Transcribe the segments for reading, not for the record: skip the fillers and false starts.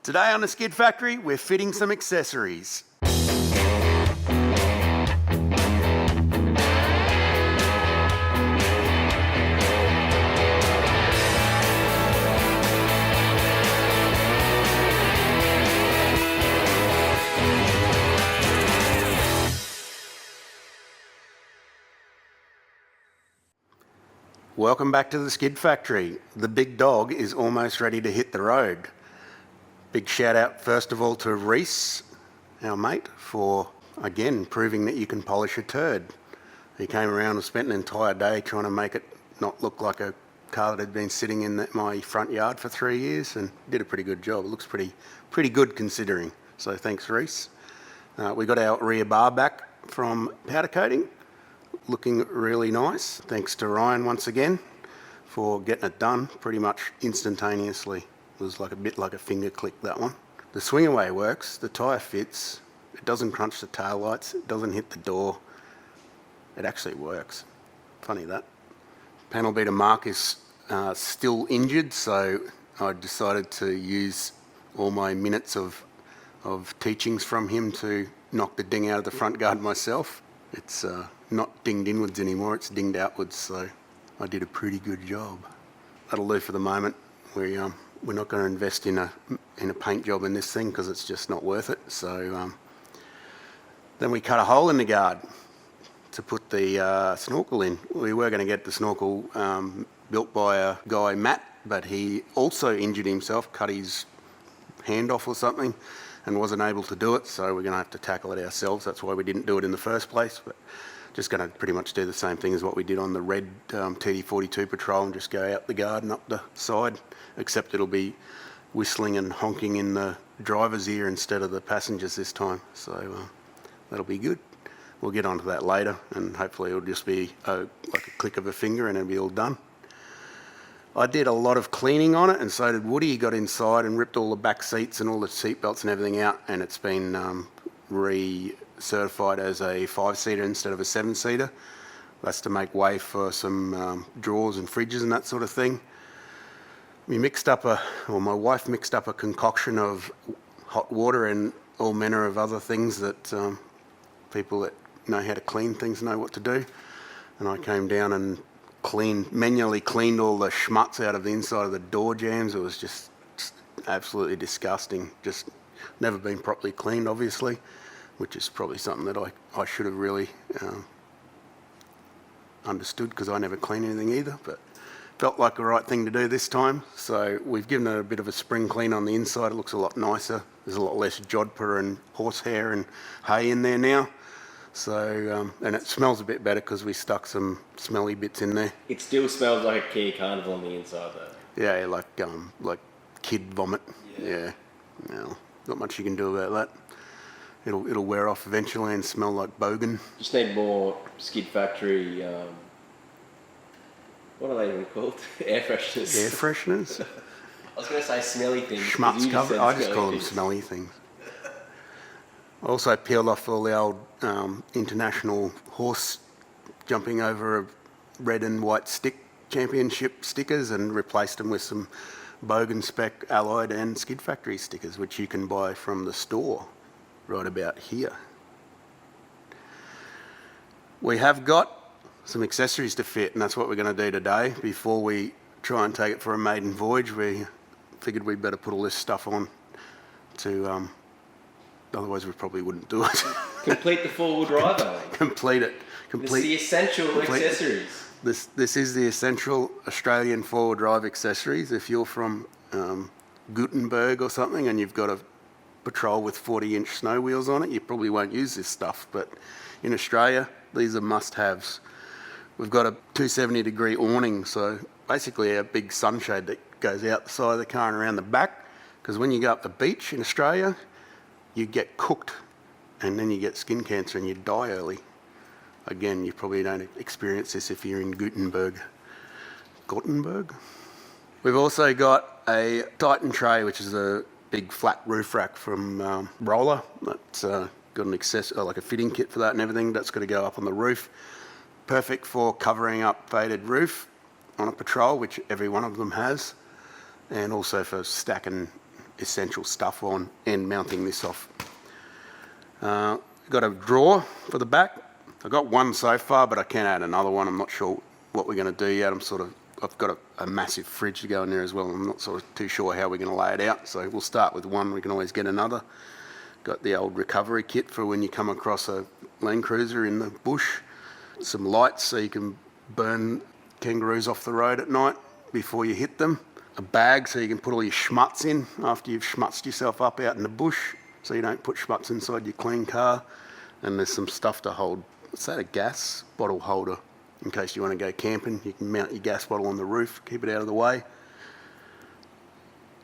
Today on the Skid Factory, we're fitting some accessories. Welcome back to the Skid Factory. The big dog is almost ready to hit the road. Big shout out first of all to Rhys, our mate, for again proving that you can polish a turd. He came around and spent an entire day trying to make it not look like a car that had been sitting in my front yard for 3 years, and did a pretty good job. It looks pretty good considering. So thanks, Rhys. We got our rear bar back from powder coating, looking really nice. Thanks to Ryan once again for getting it done pretty much instantaneously. It was like a bit like a finger click, that one. The swing away works, the tyre fits, it doesn't crunch the tail lights, it doesn't hit the door. It actually works. Funny that. Panel beater Mark is still injured, so I decided to use all my minutes of teachings from him to knock the ding out of the front guard myself. It's not dinged inwards anymore, it's dinged outwards, so I did a pretty good job. That'll do for the moment. We're not going to invest in a paint job in this thing because it's just not worth it. So then we cut a hole in the guard to put the snorkel in. We were going to get the snorkel built by a guy, Matt, but he also injured himself, cut his hand off or something, and wasn't able to do it. So we're going to have to tackle it ourselves. That's why we didn't do it in the first place. But just going to pretty much do the same thing as what we did on the red TD42 Patrol and just go out the guard and up the side, except it'll be whistling and honking in the driver's ear instead of the passengers this time. So that'll be good. We'll get onto that later, and hopefully it'll just be like a click of a finger and it'll be all done. I did a lot of cleaning on it, and so did Woody. He got inside and ripped all the back seats and all the seat belts and everything out, and it's been certified as a 5-seater instead of a 7-seater. That's to make way for some drawers and fridges and that sort of thing. My wife mixed up a concoction of hot water and all manner of other things that people that know how to clean things know what to do. And I came down and manually cleaned all the schmutz out of the inside of the door jambs. It was just absolutely disgusting. Just never been properly cleaned, obviously, which is probably something that I should have really understood, because I never clean anything either, but felt like the right thing to do this time. So we've given it a bit of a spring clean on the inside. It looks a lot nicer. There's a lot less jodhpur and horsehair and hay in there now. So, and it smells a bit better because we stuck some smelly bits in there. It still smells like a Khye carnival on the inside though. Yeah, like kid vomit. Yeah. No, not much you can do about that. It'll wear off eventually and smell like bogan. Just need more Skid Factory, what are they even called? Air fresheners. Air fresheners? I was going to say smelly things. Schmutz cover. I just call them smelly things. I also peeled off all the old international horse jumping over a red and white stick championship stickers and replaced them with some Bogan Spec Allied and Skid Factory stickers, which you can buy from the store right about here. We have got some accessories to fit, and that's what we're going to do today. Before we try and take it for a maiden voyage, we figured we'd better put all this stuff on to otherwise we probably wouldn't do it. Complete the four-wheel drive, Complete it. It's the essential accessories. This is the essential Australian four-wheel drive accessories. If you're from Gutenberg or something and you've got a Patrol with 40-inch snow wheels on it, you probably won't use this stuff. But in Australia, these are must-haves. We've got a 270-degree awning, so basically a big sunshade that goes out the side of the car and around the back. Because when you go up the beach in Australia, you get cooked and then you get skin cancer and you die early. Again, you probably don't experience this if you're in Gutenberg. We've also got a Titan tray, which is a big flat roof rack from ROLA. That's got an like a fitting kit for that and everything. That's got to go up on the roof. Perfect for covering up faded roof on a Patrol, which every one of them has, and also for stacking essential stuff on and mounting this off. Got a drawer for the back. I've got one so far, but I can add another one. I'm not sure what we're going to do yet. I've got a massive fridge to go in there as well. I'm not sort of too sure how we're going to lay it out. So we'll start with one. We can always get another. Got the old recovery kit for when you come across a Land Cruiser in the bush. Some lights so you can burn kangaroos off the road at night before you hit them. A bag so you can put all your schmutz in after you've schmutzed yourself up out in the bush, so you don't put schmutz inside your clean car. And there's some stuff to hold, what's that, a gas bottle holder, in case you want to go camping. You can mount your gas bottle on the roof, keep it out of the way.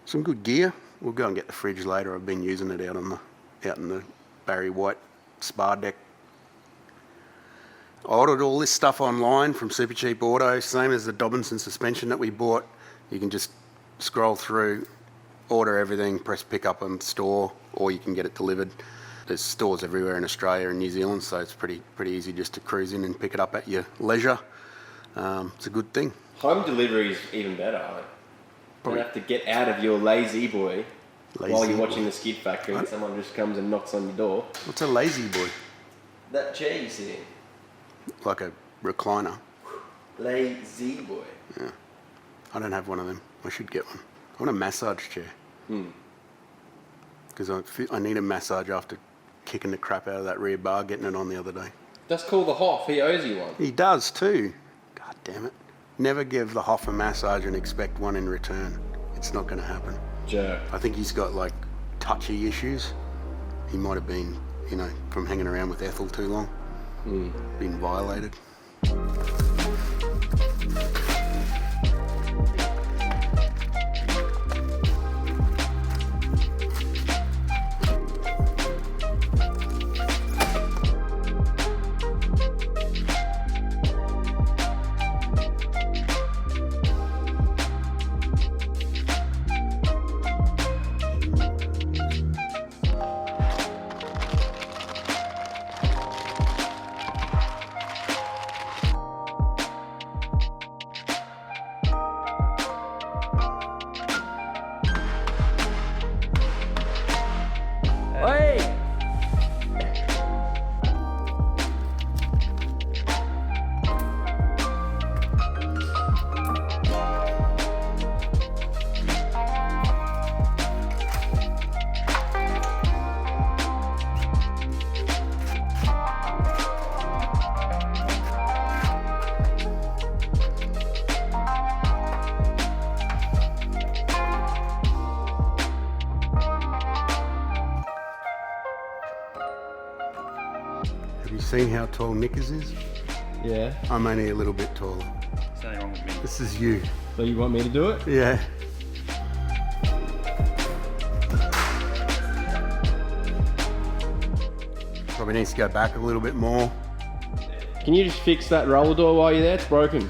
Some good gear. We'll go and get the fridge later. I've been using it out in the Barry White spa deck. I ordered all this stuff online from Super Cheap Auto, same as the Dobinson suspension that we bought. You can just scroll through, order everything, press pick up and store, or you can get it delivered. There's stores everywhere in Australia and New Zealand, so it's pretty easy just to cruise in and pick it up at your leisure. It's a good thing. Home delivery is even better. You don't have to get out of your lazy boy while you're watching the Skid Factory and someone just comes and knocks on your door. What's a lazy boy? That chair you sit in. Like a recliner. Lazy boy. Yeah. I don't have one of them. I should get one. I want a massage chair. Because I need a massage after kicking the crap out of that rear bar, getting it on the other day. Just call the Hoff. He owes you one. He does too. God damn it. Never give the Hoff a massage and expect one in return. It's not going to happen. Jerk. I think he's got like touchy issues. He might have been, from hanging around with Ethel too long. Been violated. Seen how tall Nickers is? Yeah. I'm only a little bit taller. There's nothing wrong with me. This is you. So you want me to do it? Yeah. Probably needs to go back a little bit more. Can you just fix that roller door while you're there? It's broken.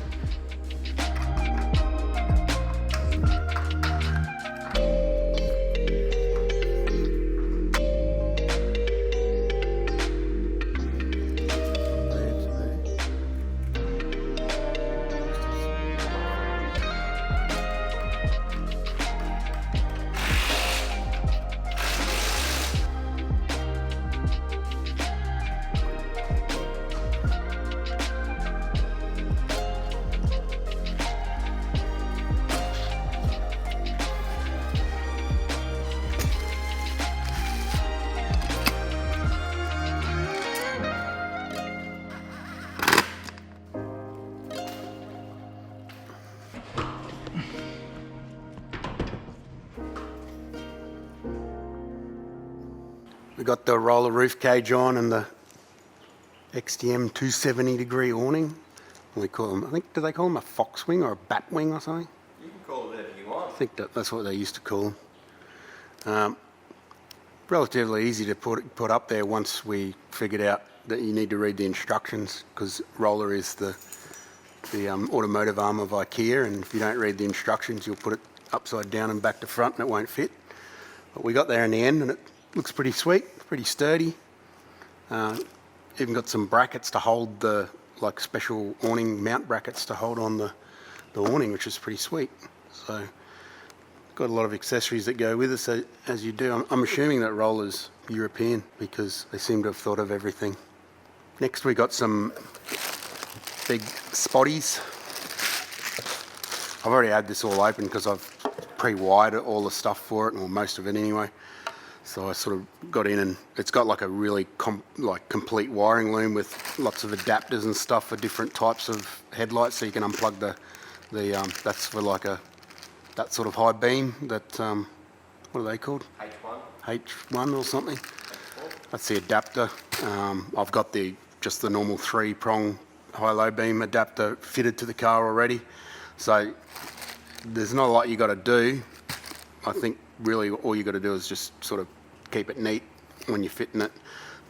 We got the ROLA Roof cage on and the XTM 270 degree awning. We call them, I think, do they call them a fox wing or a bat wing or something? You can call it whatever you want. I think that's what they used to call them. Relatively easy to put up there once we figured out that you need to read the instructions, because ROLA is the automotive arm of IKEA, and if you don't read the instructions you'll put it upside down and back to front and it won't fit. But we got there in the end and it looks pretty sweet, pretty sturdy. Even got some brackets to hold the, like special awning mount brackets to hold on the awning, which is pretty sweet. So Got a lot of accessories that go with it, so as you do. I'm assuming that ROLA's European because they seem to have thought of everything. Next we got some big spotties. I've already had this all open because I've pre-wired all the stuff for it, or most of it anyway. So I sort of got in, and it's got like a really complete wiring loom with lots of adapters and stuff for different types of headlights, so you can unplug the that's for like that sort of high beam, that what are they called? H1 or something. That's the adapter. I've got just the normal 3-prong high-low beam adapter fitted to the car already, so there's not a lot you got to do. I think really all you got to do is just sort of keep it neat when you're fitting it.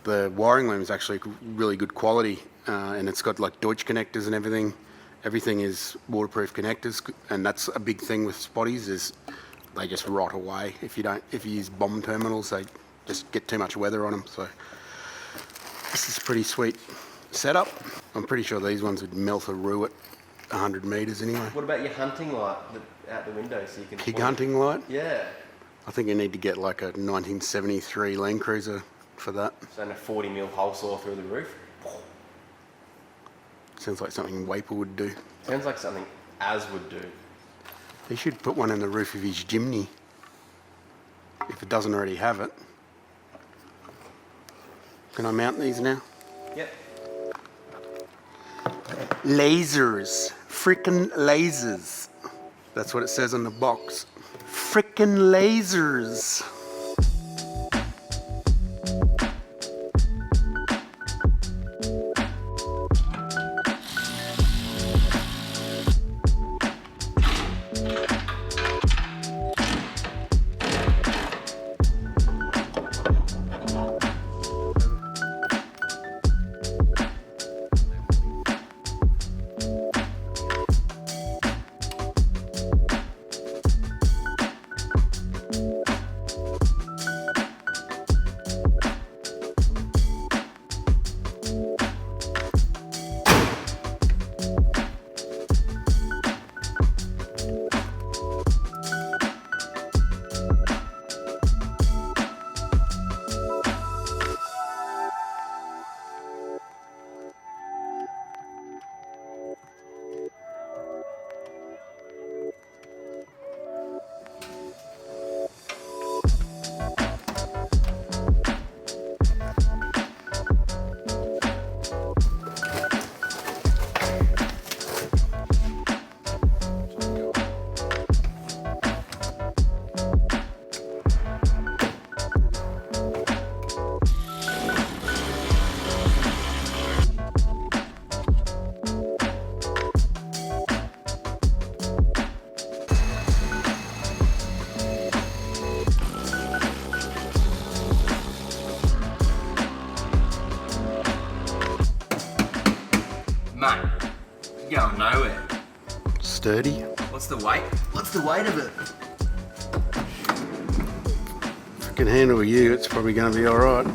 The wiring loom is actually really good quality, and it's got like Deutsch connectors and everything. Everything is waterproof connectors, and that's a big thing with spotties, is they just rot away if you use bomb terminals. They just get too much weather on them. So this is a pretty sweet setup. I'm pretty sure these ones would melt a roo at 100 metres anyway. What about your hunting light out the window so you can... Pig hunting light? Yeah. I think you need to get like a 1973 Land Cruiser for that. So a 40mm hole saw through the roof. Sounds like something Waper would do. Sounds like something Az would do. He should put one in the roof of his chimney, if it doesn't already have it. Can I mount these now? Yep. Lasers. Frickin' lasers. That's what it says on the box. Frickin' lasers. Mate, you're going nowhere. Sturdy. What's the weight? What's the weight of it? If I can handle you, it's probably going to be all right.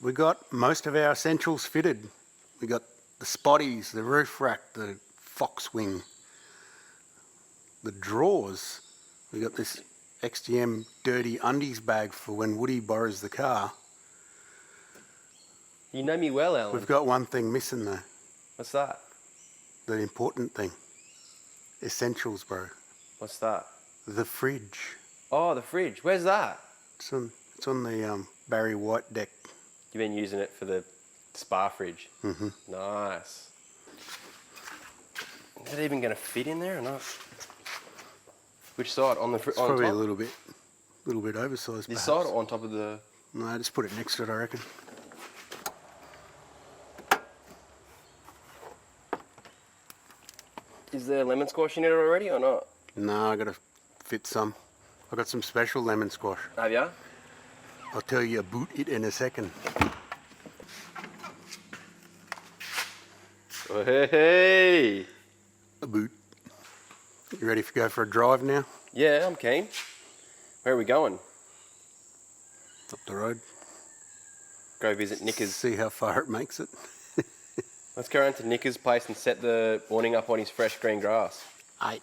We got most of our essentials fitted. We got the spotties, the roof rack, the fox wing, the drawers. We got this XTM dirty undies bag for when Woody borrows the car. You know me well, Alan. We've got one thing missing though. What's that? The important thing. Essentials, bro. What's that? The fridge. Oh, the fridge. Where's that? It's on the Barry White deck. You've been using it for the spa fridge. Mm-hmm. Nice. Is it even going to fit in there or not? Which side? On the It's on probably top? a little bit oversized. This perhaps. side or on top of the... No, just put it next to it, I reckon. Is there lemon squash in it already or not? No, I got to fit some. I've got some special lemon squash. Have ya? I'll tell you about it in a second. Oh, hey! A boot. You ready to go for a drive now? Yeah, I'm keen. Where are we going? Up the road. Go visit Nicker's. See how far it makes it. Let's go around to Nicker's place and set the awning up on his fresh green grass. Aye.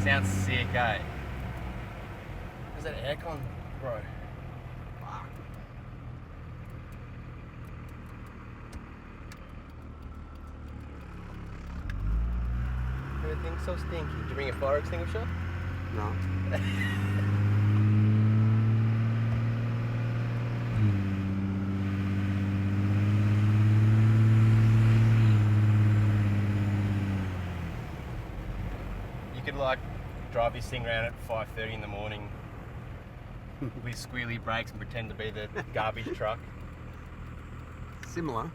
Sounds sick, eh? Is that aircon, bro? Fuck. Everything's so stinky. Did you bring a fire extinguisher? No. You could like drive this thing around at 5:30 in the morning with squealy brakes and pretend to be the garbage truck. Similar.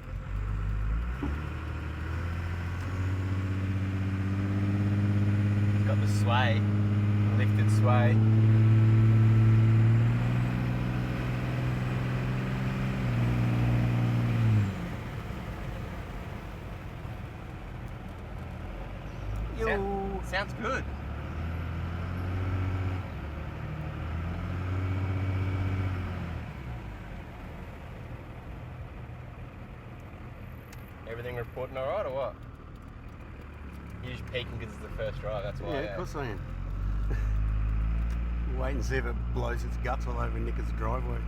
It's got the sway, the lifted sway. Sounds good. Everything reporting all right or what? You're just peeking because it's the first drive, that's why. Yeah, of course I am. Wait and see if it blows its guts all over Nicker's driveway.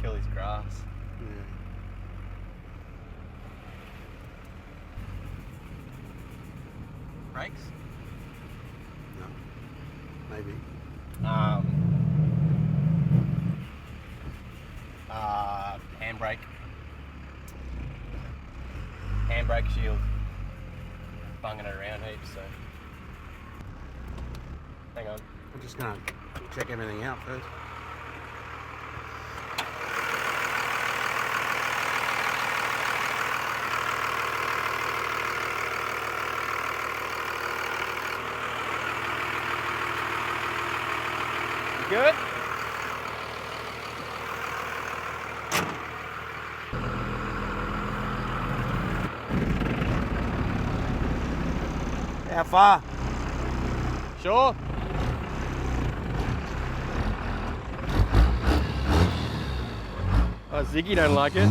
Kill his grass. Yeah. Brakes? No. Maybe. Handbrake. Handbrake shield. Bunging it around heaps, so. Hang on. I'm just going to check everything out first. You good? How far? Sure. Oh, Ziggy don't like it.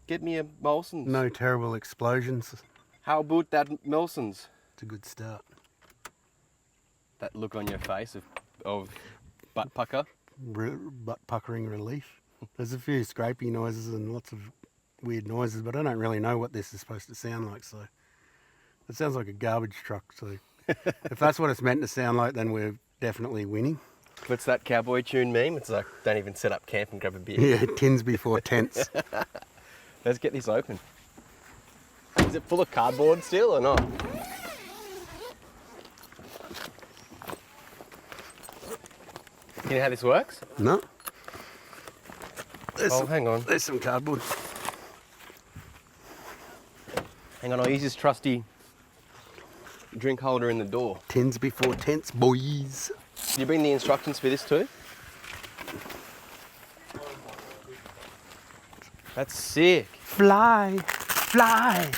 Get me a Molson's. No terrible explosions. How about that Molson's? It's a good start. That look on your face of butt pucker. Butt puckering relief. There's a few scrapey noises and lots of weird noises, but I don't really know what this is supposed to sound like, so it sounds like a garbage truck, so if that's what it's meant to sound like, then we're definitely winning. What's that Cowboy Tuned meme? It's like, don't even set up camp and grab a beer. Yeah, tins before tents. Let's get this open. Is it full of cardboard still or not? You know how this works? No. Oh, hang on. There's some cardboard. Hang on, I'll use this trusty drink holder in the door. Tins before tents, boys. Did you bring the instructions for this too? That's sick. Fly, fly.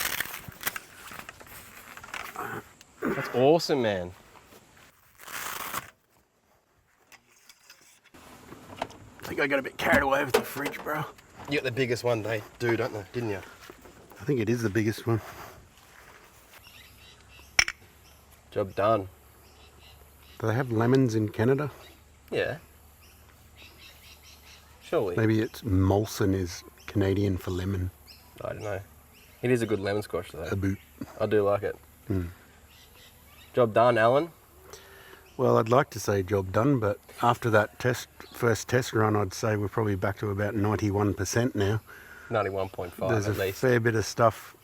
That's awesome, man. think I got a bit carried away with the fridge, bro. You got the biggest one they do, don't they? Didn't you? I think it is the biggest one. Job done. Do they have lemons in Canada? Yeah. Surely. Maybe it's Molson is Canadian for lemon. I don't know. It is a good lemon squash though. A boot. I do like it. Job done, Alan. Well, I'd like to say job done, but after that first test run, I'd say we're probably back to about 91% now. 91.5 There's at a least. fair bit of stuff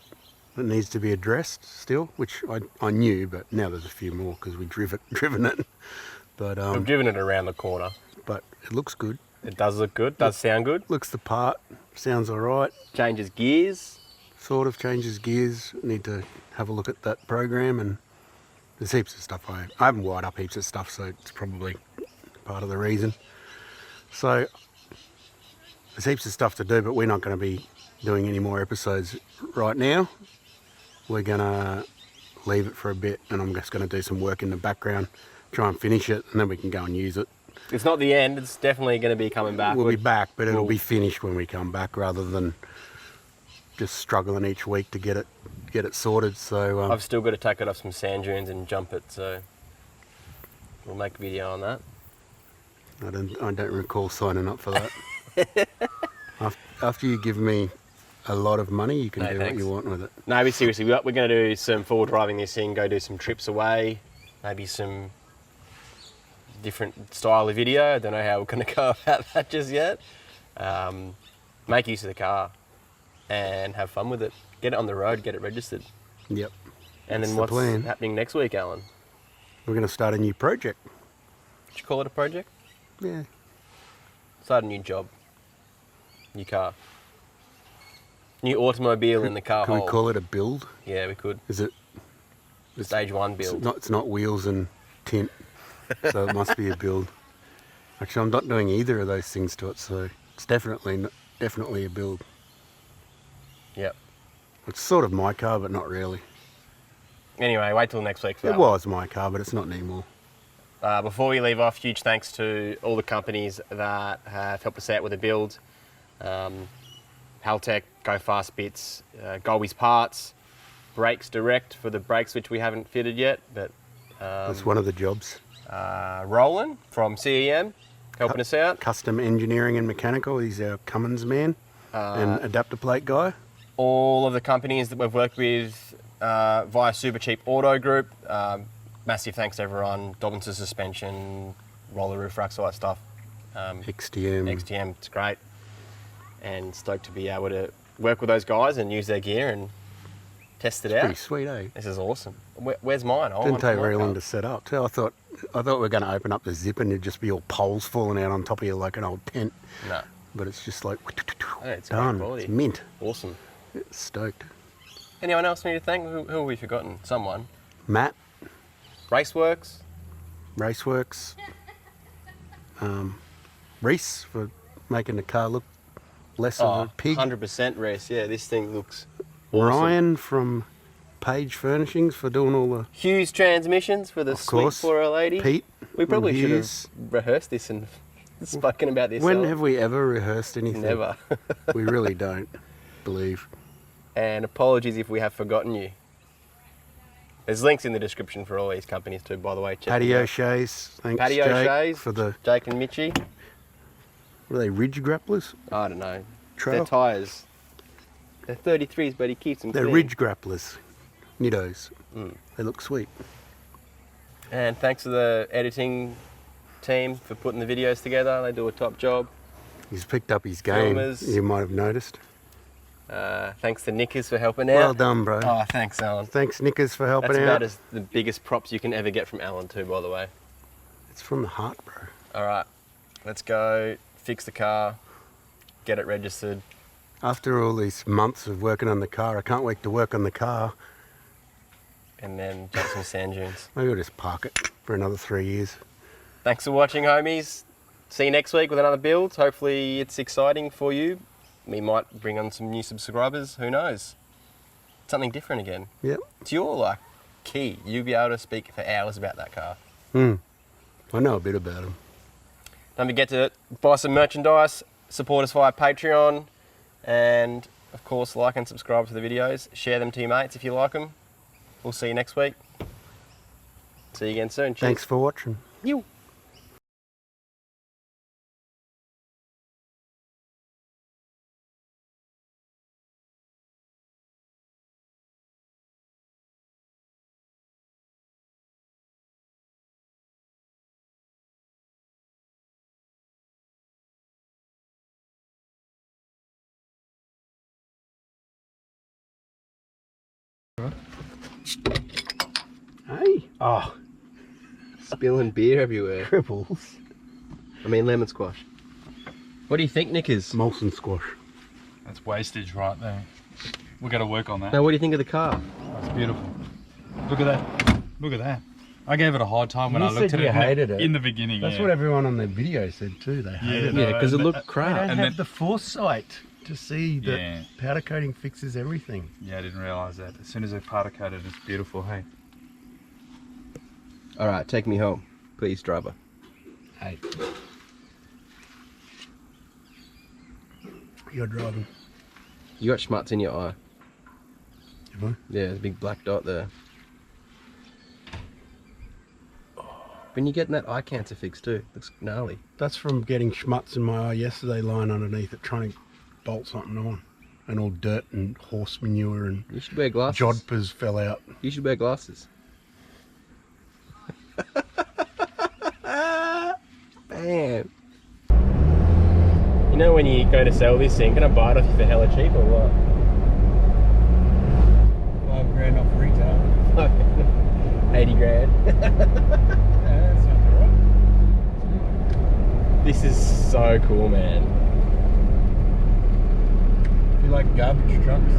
that needs to be addressed still, which I knew, but now there's a few more because we've driven it. But We've driven it around the corner. but it looks good. It does look good. Does sound good. Looks the part. Sounds all right. Changes gears. Sort of changes gears. Need to have a look at that program, and there's heaps of stuff. I haven't wired up heaps of stuff, so it's probably part of the reason. So there's heaps of stuff to do, but we're not going to be doing any more episodes right now. We're going to leave it for a bit, and I'm just going to do some work in the background, try and finish it, and then we can go and use it. It's not the end. It's definitely going to be coming back. We'll be back, but it'll we'll- be finished when we come back, rather than just struggling each week to get it sorted. So I've still got to take it off some sand dunes and jump it, so we'll make a video on that. I don't recall signing up for that. After you give me a lot of money, you can No, do thanks. what you want with it. No, but seriously, we're going to do some forward driving this thing, go do some trips away, maybe some different style of video. I don't know how we're going to go about that just yet. Make use of the car and have fun with it. Get it on the road, get it registered. Yep. And That's then the what's plan. happening next week, Alan? We're going to start a new project. Did you call it a project? Yeah. Start a new job. New car. New automobile in the car Can hole. we call it a build? Yeah, we could. Is it? Stage one build. It's not wheels and tint, so it must be a build. Actually, I'm not doing either of those things to it, so it's definitely a build. Yep. It's sort of my car, but not really. Anyway, wait till next week for It that. was my car, but it's not anymore. Before we leave off, huge thanks to all the companies that have helped us out with the build. Haltech, Go Fast Bits, Golby's Parts, Brakes Direct for the brakes which we haven't fitted yet, but That's one of the jobs. Roland from CEM helping us out. Custom engineering and mechanical. He's our Cummins man and adapter plate guy. All of the companies that we've worked with via Super Cheap Auto Group. Massive thanks to everyone. Dobinson Suspension, ROLA Roof Racks, all that stuff. XTM. XTM, it's great. And stoked to be able to work with those guys and use their gear and test it Pretty out. sweet, eh? This is awesome. Where's mine? I Didn't want take my very long car. to set up too. I thought we were going to open up the zip and it'd just be all poles falling out on top of you like an old tent. No, But it's just like it's great done. quality. It's mint. Awesome. Stoked. Anyone else need to thank? Who have we forgotten? Someone. Matt, Raceworks. Raceworks. Rhys for making the car look less of a pig. 100% race. Yeah, this thing looks awesome. Ryan from Page Furnishings for doing all the Hughes Transmissions for the Of sweet course. for a lady. Pete. We probably from should Hughes. have rehearsed this and spoken about this. When have we ever rehearsed anything? Never. We really don't believe. And apologies if we have forgotten you. There's links in the description for all these companies too, by the way. Check them Patio out. Shays. Thanks, Patio Jake, Shays for the Jake and Mitchie. what are they? Ridge grapplers? I don't know. Trail? Their tyres. They're 33s, but he keeps them They're clean. ridge grapplers. Niddos. Mm. They look sweet. And thanks to the editing team for putting the videos together. They do a top job. He's picked up his game. Filmers. You might have noticed. Thanks to Nickers for helping out. Well done, bro. Oh, thanks, Alan. Thanks, Nickers, for helping That's out. about as the biggest props you can ever get from Alan too, by the way. It's from the heart, bro. All right, let's go fix the car, get it registered. After all these months of working on the car, I can't wait to work on the car. And then jump some sand dunes. Maybe I'll just park it for another 3 years. Thanks for watching, homies. See you next week with another build. Hopefully it's exciting for you. We might bring on some new subscribers. Who knows? Something different again. Yep. It's your key. You'll be able to speak for hours about that car. I know a bit about him. Don't forget to buy some merchandise, support us via Patreon, and of course like and subscribe to the videos. Share them to your mates if you like them. We'll see you next week. See you again soon. Cheers. Thanks for watching. You. Hey. Oh, Spilling beer everywhere. triples. I mean lemon squash. What do you think, Nickers? Molson squash. That's wastage right there. We've got to work on that. Now, what do you think of the car? That's beautiful. Look at that. Look at that. I gave it a hard time when You I looked said at you it hated it. in the beginning. That's yeah. what everyone on their video said too. They hated Yeah, it. Yeah, because it and looked They crap. don't And have then- the foresight to see that Yeah. powder coating fixes everything. Yeah, I didn't realise that. As soon as I powder coated, it's beautiful. Hey. All right, take me home, please, driver. Hey. You're driving. You got schmutz in your eye. Have I? Yeah, there's a big black dot there. When you getting that eye cancer fixed too, looks gnarly. That's from getting schmutz in my eye yesterday, lying underneath it, trying to bolt something on. And all dirt and horse manure and You should wear glasses. jodhpurs fell out. You should wear glasses. Man. You know when you go to sell this thing, can I buy it off you for hella cheap or what? $5,000 off retail. 80 grand. Yeah, that sounds alright. This is so cool, man. You like garbage trucks?